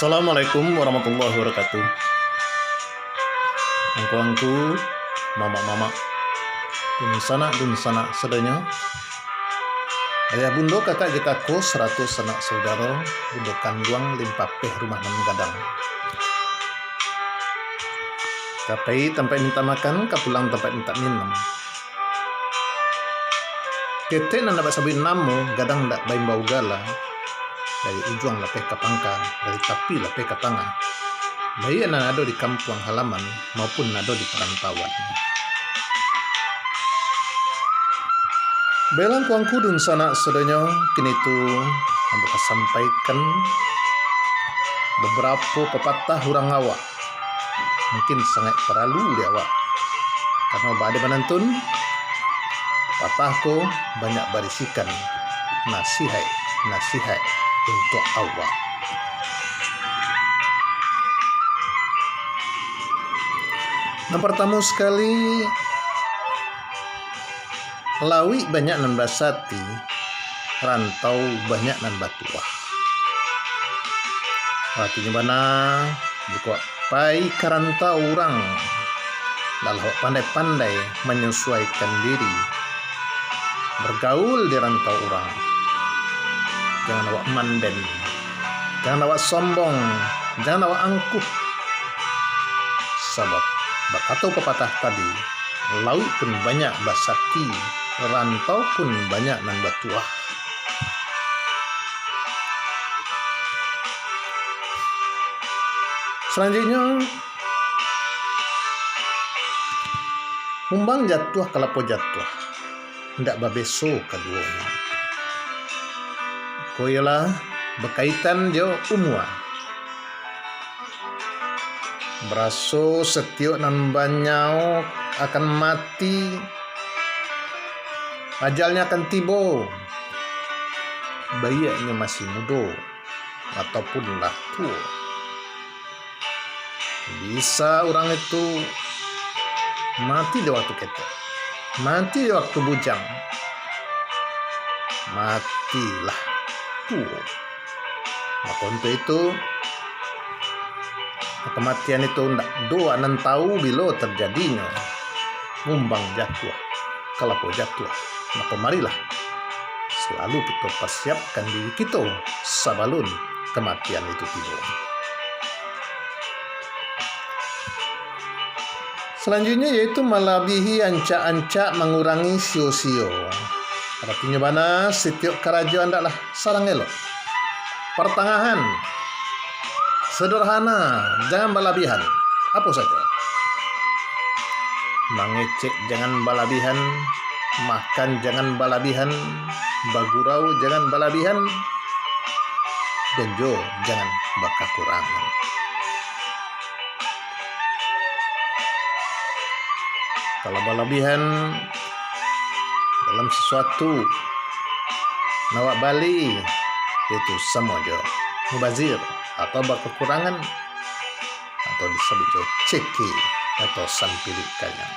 Assalamualaikum warahmatullahi wabarakatuh. Angku-angku, mama-mama, dun sana sedanya. Ayah bundo kakak jekako 100 anak saudara, bundo kandung limpapeh rumah nan gadang. Kapai tempat minta makan, kapulang tempat minta minum. Kete nan dapat sabin namo, gadang ndak baim bau gala. Dari ujung lapeh ke pangka, dari tapi lapeh ke tengah. Baik yang ada di kampung halaman maupun ada di perantauan. Belang kuangku dun sana sedanya kini tu ambil sampaikan beberapa pepatah hurang awak. Mungkin sangat perlu di awak. Karena pada menantun patahku banyak berisikan nasihat untuk awak. Yang pertama sekali, lawi banyak nan basati, rantau banyak nan batuah. Artinya mana? Jika pai karantau orang, dalam pandai-pandai menyesuaikan diri, bergaul di rantau orang. Jangan awak manden, jangan awak sombong, jangan awak angkuh. Sebab bakatau pepatah tadi, lawi pun banyak basaki, rantau pun banyak nan batuah. Selanjutnya, mumbang jatuh kalapo jatuh, ndak babeso keduanya. Koyalah berkaitan jo umur. Beraso setiap nan banyau akan mati, ajalnya akan tiba. Baiknya masih muda ataupun lah tua. Bisa orang itu mati di waktu kita, mati di waktu bujang, matilah tua. Maka untuk itu kematian itu ndak doa nan tahu bila terjadinya. Mumbang jatuh, kalapo jatuh, maka marilah selalu kita persiapkan diri kita sebelum kematian itu tiba. Selanjutnya yaitu melebihi ancak-ancak mengurangi sio-sio. Artinya mana setiap kerajaan adalah sarang elok. Pertengahan, sederhana, jangan berlebihan. Apa saja? Mengecek jangan berlebihan, makan jangan berlebihan, bagurau jangan berlebihan, dan juga jangan berkekurangan. Kalau berlebihan dalam sesuatu, nawak bali, itu semua jo mubazir atau berkekurangan atau disebut jo ceki atau sampilikannya.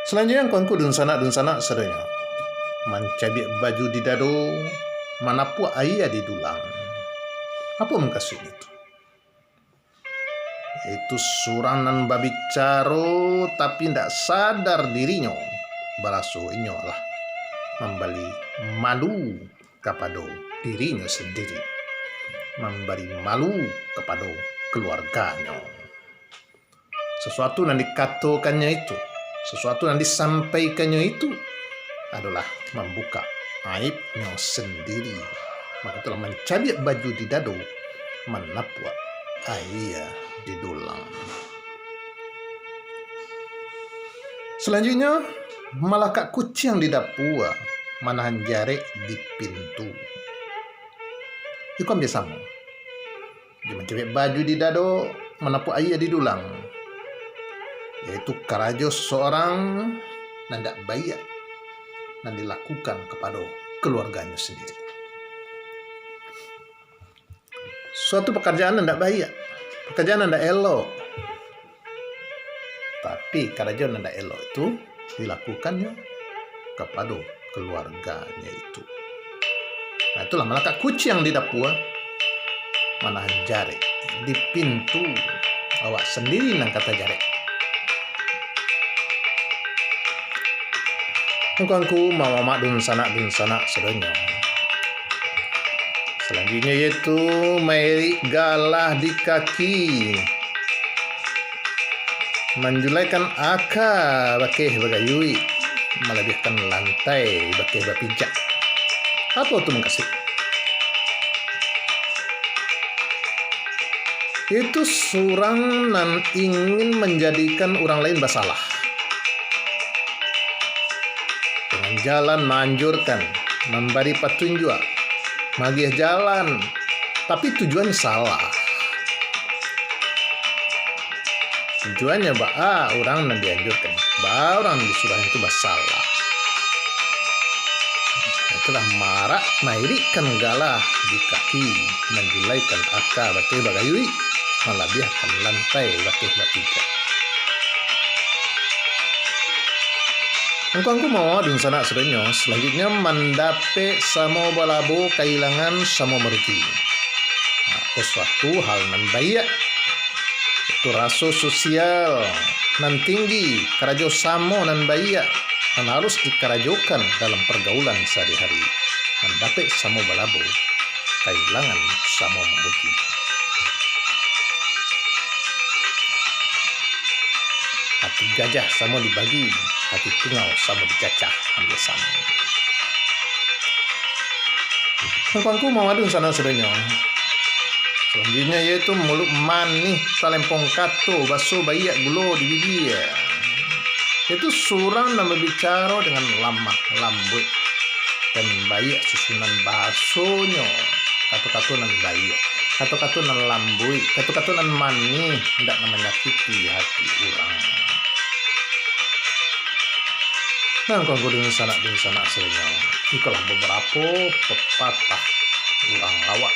Selanjutnya kawanku dun sana sedanya mencabik baju di dado, manapu ayah di dulang. Apa maksudnya itu? Itu surang nan babicaro tapi tidak sadar dirinya. Baraso inyo lah memberi malu kepada dirinya sendiri, memberi malu kepada keluarganya. Sesuatu yang dikatakannya itu, sesuatu yang disampaikannya itu adalah membuka aibnya sendiri. Maka telah mencabik baju di dado, menapua ayah di dulang. Selanjutnya, malakak kucing di dapur, manahan jarik di pintu. Itu kan biasa mo. Dia mencabik baju di dado, menapu ayah di dulang. Yaitu karajo seorang nandak baik dan dilakukan kepada keluarganya sendiri. Suatu pekerjaan nandak baik, pekerjaan nandak elok. Tapi kerajaan nanda elok itu dilakukannya kepada keluarganya itu. Nah itulah malaikat kucing di dapur, manahan jare di pintu. Awak sendiri nang kata jare. Mukangku mama dun sanak sedonyo. Selanjutnya yaitu Mary galah di kaki, menjulaikan aka bakeh bagayui, melebihkan lantai bakeh bapijak. Apa itu mengkasih? Itu surang nan ingin menjadikan orang lain bersalah dengan jalan menganjurkan, memberi petunjuk, magih jalan, tapi tujuan salah. Tujuannya orang yang dianjurkan, orang disuruh itu bersalah. Itulah marak mairikan galah di kaki, menjulaikan aka bakeh bagayui, melebihkan lantai bakeh bapijak. Angku mau dun sanak sedonyo. Selanjutnya mendape samo balabo kehilangan samo merugi. Nah, suatu hal nan baik itu rasa sosial nan tinggi, karajo samo nan baik dan harus dikarajokan dalam pergaulan sehari-hari. Mendape samo balabo kehilangan samo merugi. Hati gajah samo dibagi, hati tungau samo dicacah, ambil sama. Angku mau adun sana sedonyo. Selanjutnya yaitu mulut manih talempong kato baso bayak gulo di bibir. Itu surang dan berbicara dengan lamah lambut dan bayak susunan bahasonyo. Kata-kata nan bayak, kata-kata nan lambut, kata-kata nan manih, tidak menyakiti hati orang. Nah, kalau dengan sanak sebenarnya, itulah beberapa pepatah orang awak,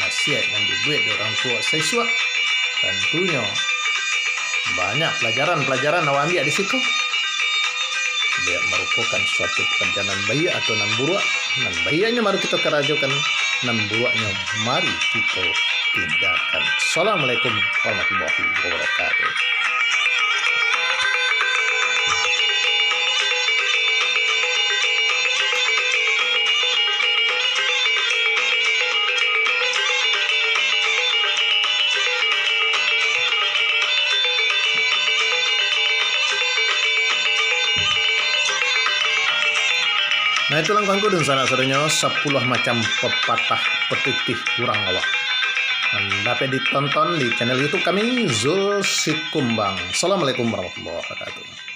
nasihat yang dibuat orang tua siswa. Tentunya banyak pelajaran awak ambil di situ. Dia merupakan suatu perjalanan bayi atau nan buruak. Nan bayinya mari kita kerajokan, nan buruaknya mari kita tindakan. Assalamualaikum warahmatullahi wabarakatuh. Nah itu langkahku dan sanak sadanya 10 macam pepatah petitih kurang awak. Dapat ditonton di channel YouTube kami Zul Sikumbang. Assalamualaikum warahmatullahi wabarakatuh.